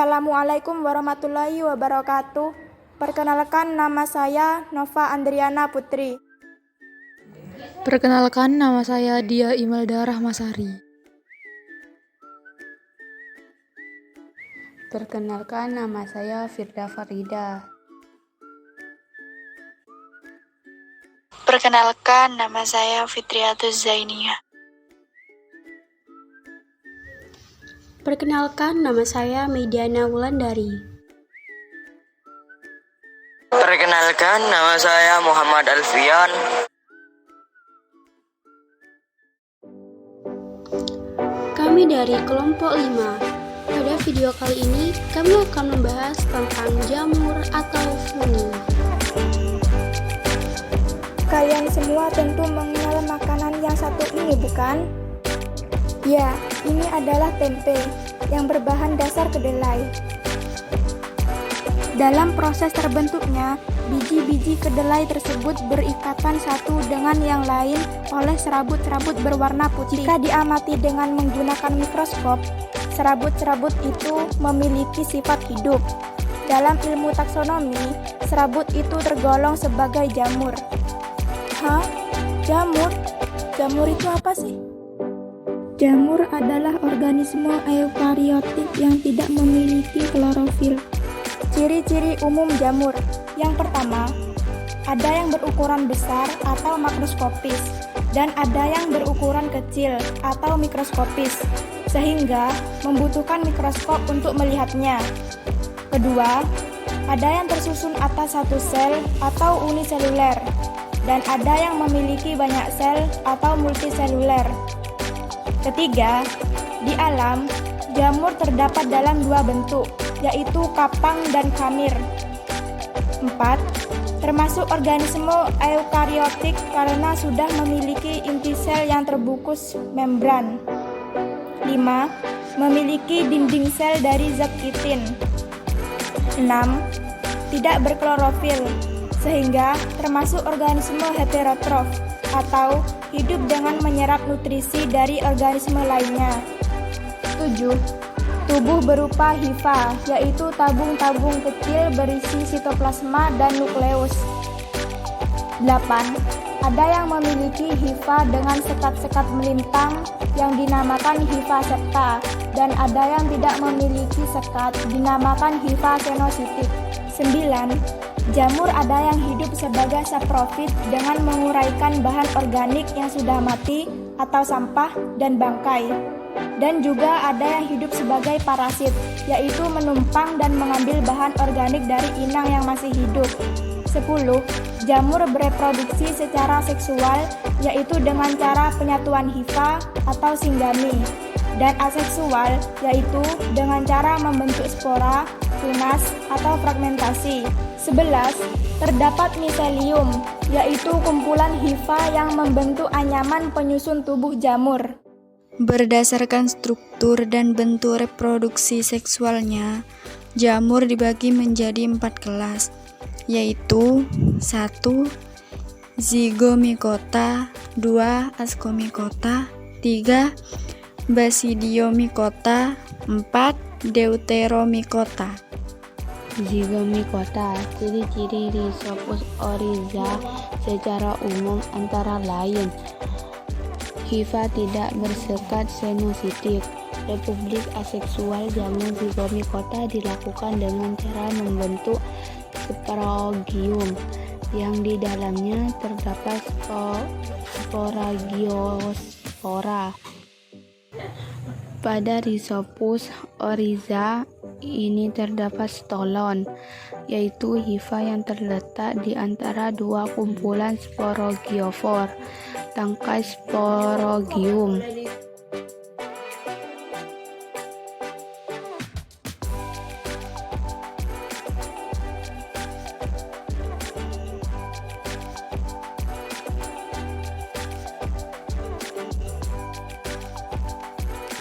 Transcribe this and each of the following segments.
Assalamualaikum warahmatullahi wabarakatuh. Perkenalkan, nama saya Nova Andriana Putri. Perkenalkan, nama saya Dia Imelda Rahmasari. Perkenalkan, nama saya Firda Farida. Perkenalkan, nama saya Fitriatus Zainia. Perkenalkan, nama saya Mediana Wulandari. Perkenalkan, nama saya Muhammad Alfian. Kami dari kelompok 5. Pada video kali ini, kami akan membahas tentang jamur atau fungi. Kalian semua tentu mengenal makanan yang satu ini, bukan? Ya, ini adalah tempe yang berbahan dasar kedelai. Dalam proses terbentuknya, biji-biji kedelai tersebut berikatan satu dengan yang lain oleh serabut-serabut berwarna putih. Jika diamati dengan menggunakan mikroskop, serabut-serabut itu memiliki sifat hidup. Dalam ilmu taksonomi, serabut itu tergolong sebagai jamur. Hah? Jamur? Jamur itu apa sih? Jamur adalah organisme eukariotik yang tidak memiliki klorofil. Ciri-ciri umum jamur. Yang pertama, ada yang berukuran besar atau makroskopis, dan ada yang berukuran kecil atau mikroskopis, sehingga membutuhkan mikroskop untuk melihatnya. Kedua, ada yang tersusun atas satu sel atau uniseluler, dan ada yang memiliki banyak sel atau multiseluler. Ketiga, di alam, jamur terdapat dalam dua bentuk, yaitu kapang dan kamir. 4. Termasuk organisme eukariotik karena sudah memiliki inti sel yang terbungkus membran. 5. Memiliki dinding sel dari zat kitin. 6. Tidak berklorofil, sehingga termasuk organisme heterotrof atau hidup dengan menyerap nutrisi dari organisme lainnya. 7. Tubuh berupa hifa, yaitu tabung-tabung kecil berisi sitoplasma dan nukleus. 8. Ada yang memiliki hifa dengan sekat-sekat melintang yang dinamakan hifa septa, dan ada yang tidak memiliki sekat dinamakan hifa senositik. 9. Jamur ada yang hidup sebagai saprofit dengan menguraikan bahan organik yang sudah mati atau sampah dan bangkai. Dan juga ada yang hidup sebagai parasit, yaitu menumpang dan mengambil bahan organik dari inang yang masih hidup. 10. Jamur bereproduksi secara seksual, yaitu dengan cara penyatuan hifa atau singgami. Dan aseksual, yaitu dengan cara membentuk spora, tunas, atau fragmentasi. 11. Terdapat miselium, yaitu kumpulan hifa yang membentuk anyaman penyusun tubuh jamur. Berdasarkan struktur dan bentuk reproduksi seksualnya, jamur dibagi menjadi 4 kelas, yaitu 1. Zygomicota, 2. Ascomycota, 3. Basidiomycota, 4. Deuteromycota. Zygomicota. Ciri-ciri Rhizopus oryza secara umum antara lain: hifa tidak bersekat senositik. Republik aseksual jamur Zygomicota dilakukan dengan cara membentuk sporangium yang di dalamnya terdapat sporangiospora. Pada Rhizopus oryza ini terdapat stolon, yaitu hifa yang terletak di antara dua kumpulan sporangiofor, tangkai sporangium.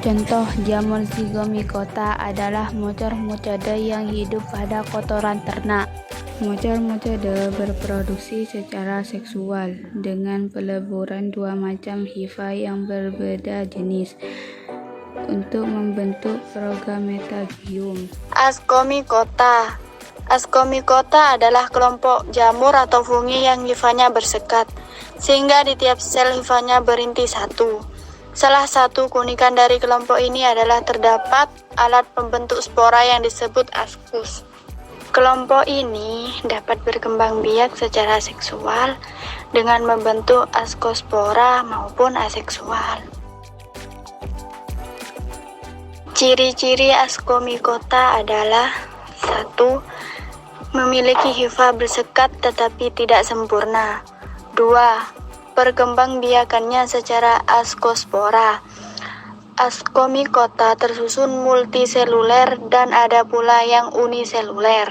Contoh jamur Zygomicota adalah mocor-mocode yang hidup pada kotoran ternak. Mocor-mocode berproduksi secara seksual dengan peleburan dua macam hifa yang berbeda jenis. untuk membentuk Progametagium. Ascomycota. Ascomycota adalah kelompok jamur atau fungi yang hifanya bersekat, sehingga di tiap sel hifanya berinti satu. Salah satu keunikan dari kelompok ini adalah terdapat alat pembentuk spora yang disebut ascus. Kelompok ini dapat berkembang biak secara seksual dengan membentuk ascospora maupun aseksual. Ciri-ciri Ascomycota adalah 1. Memiliki hifa bersekat tetapi tidak sempurna. 2. Perkembangbiakannya secara ascospora. Ascomycota tersusun multiseluler dan ada pula yang uniseluler.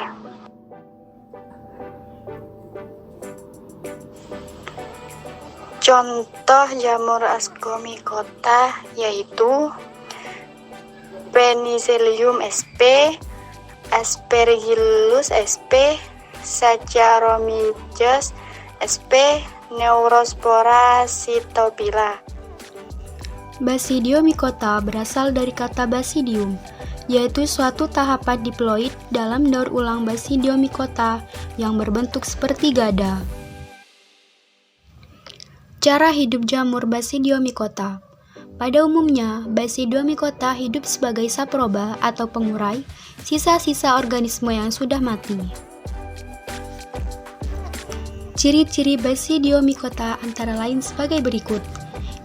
Contoh jamur Ascomycota yaitu Penicillium sp, Aspergillus sp, Saccharomyces sp, Neurospora Cytopila. Basidiomycota berasal dari kata basidium, yaitu suatu tahapan diploid dalam daur ulang Basidiomycota yang berbentuk seperti gada. Cara hidup jamur Basidiomycota. Pada umumnya, Basidiomycota hidup sebagai saproba atau pengurai sisa-sisa organisme yang sudah mati. Ciri-ciri Basidiomycota antara lain sebagai berikut.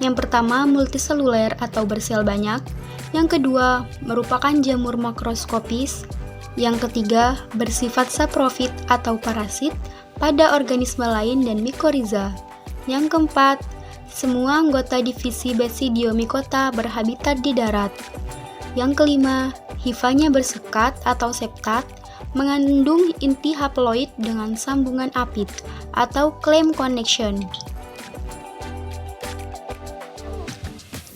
Yang pertama, multiseluler atau bersel banyak. Yang kedua, merupakan jamur makroskopis. Yang ketiga, bersifat saprofit atau parasit pada organisme lain dan mikoriza. Yang keempat, semua anggota divisi Basidiomycota berhabitat di darat. Yang kelima, hifanya bersekat atau septat, mengandung inti haploid dengan sambungan apit atau claim connection.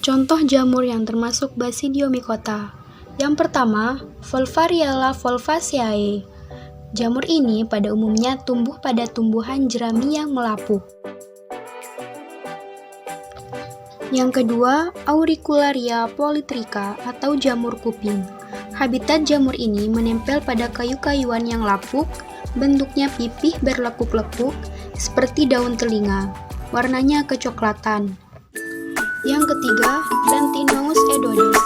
Contoh jamur yang termasuk Basidiomycota. Yang pertama, Volvariella volvaceae. Jamur ini pada umumnya tumbuh pada tumbuhan jerami yang melapuk. Yang kedua, Auricularia polytricha atau jamur kuping. Habitat jamur ini menempel pada kayu-kayuan yang lapuk, bentuknya pipih berlekuk-lekuk seperti daun telinga, warnanya kecoklatan. Yang ketiga, Lantinomus edodes.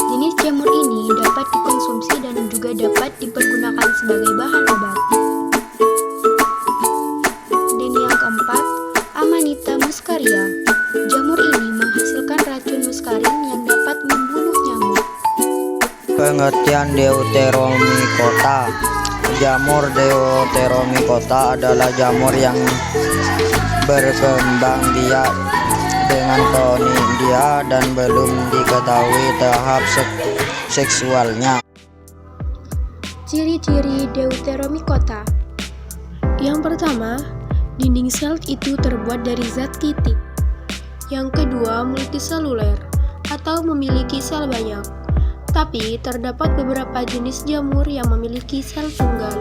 Jenis jamur ini dapat dikonsumsi dan juga dapat dipergunakan sebagai bahan obat. Dan yang keempat, Amanita muscaria. Jamur ini menghasilkan racun muskarin yang dapat membunuh nyamuk. Pengertian Deuteromycota. Jamur Deuteromycota adalah jamur yang berkembang biak dengan konidia dan belum diketahui tahap seksualnya. Ciri-ciri Deuteromycota. Yang pertama, dinding sel itu terbuat dari zat kitik. Yang kedua, multiseluler atau memiliki sel banyak. Tapi terdapat beberapa jenis jamur yang memiliki sel tunggal.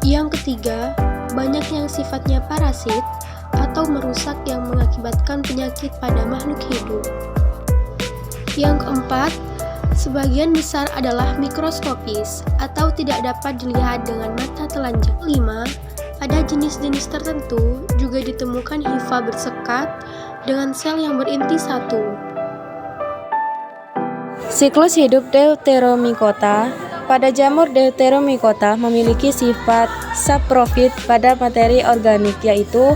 Yang ketiga, banyak yang sifatnya parasit atau merusak yang mengakibatkan penyakit pada makhluk hidup. Yang keempat, sebagian besar adalah mikroskopis atau tidak dapat dilihat dengan mata telanjang. 5. Pada jenis-jenis tertentu juga ditemukan hifa bersekat dengan sel yang berinti satu. Siklus hidup Deuteromycota. Pada jamur Deuteromycota memiliki sifat saprofit pada materi organik, yaitu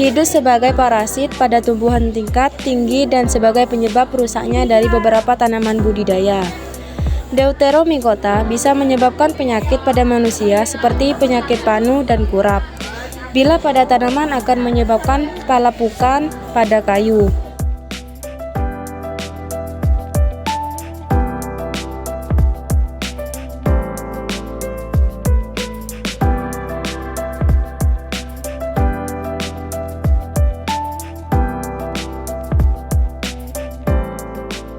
hidup sebagai parasit pada tumbuhan tingkat tinggi dan sebagai penyebab rusaknya dari beberapa tanaman budidaya. Deuteromycota bisa menyebabkan penyakit pada manusia seperti penyakit panu dan kurap. Bila pada tanaman akan menyebabkan palapukan pada kayu.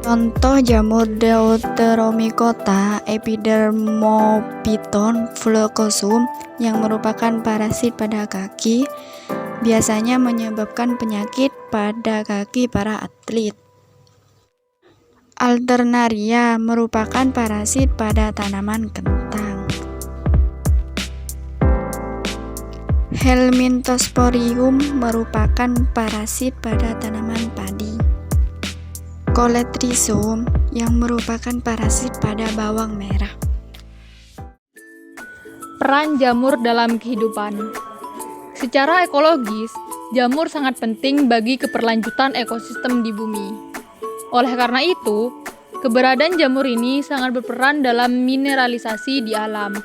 Contoh jamur Deuteromycota, Epidermophyton fulcosum yang merupakan parasit pada kaki, biasanya menyebabkan penyakit pada kaki para atlet. Alternaria merupakan parasit pada tanaman kentang. Helminthosporium merupakan parasit pada tanaman padi. Coletrisom yang merupakan parasit pada bawang merah. Peran jamur dalam kehidupan. Secara ekologis, jamur sangat penting bagi keberlanjutan ekosistem di bumi. Oleh karena itu, keberadaan jamur ini sangat berperan dalam mineralisasi di alam.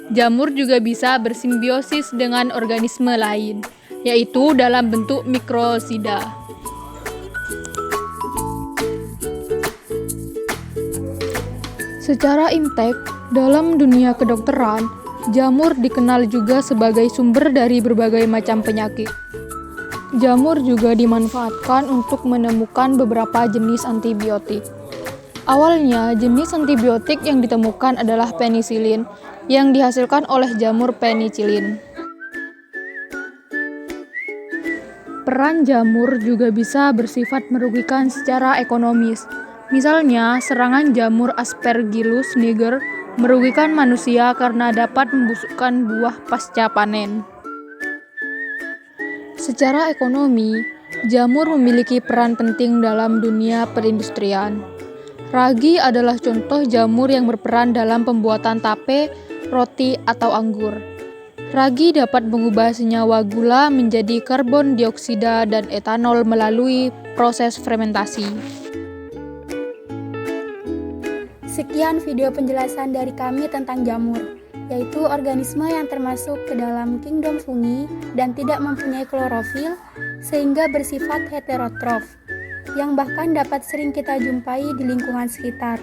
Jamur juga bisa bersimbiosis dengan organisme lain, yaitu dalam bentuk mikrosida. Secara intek, dalam dunia kedokteran, jamur dikenal juga sebagai sumber dari berbagai macam penyakit. Jamur juga dimanfaatkan untuk menemukan beberapa jenis antibiotik. Awalnya, jenis antibiotik yang ditemukan adalah penisilin, yang dihasilkan oleh jamur penicillin. Peran jamur juga bisa bersifat merugikan secara ekonomis. Misalnya, serangan jamur Aspergillus niger merugikan manusia karena dapat membusukkan buah pasca panen. Secara ekonomi, jamur memiliki peran penting dalam dunia perindustrian. Ragi adalah contoh jamur yang berperan dalam pembuatan tape, roti, atau anggur. Ragi dapat mengubah senyawa gula menjadi karbon dioksida dan etanol melalui proses fermentasi. Sekian video penjelasan dari kami tentang jamur, yaitu organisme yang termasuk ke dalam kingdom fungi dan tidak mempunyai klorofil sehingga bersifat heterotrof, yang bahkan dapat sering kita jumpai di lingkungan sekitar.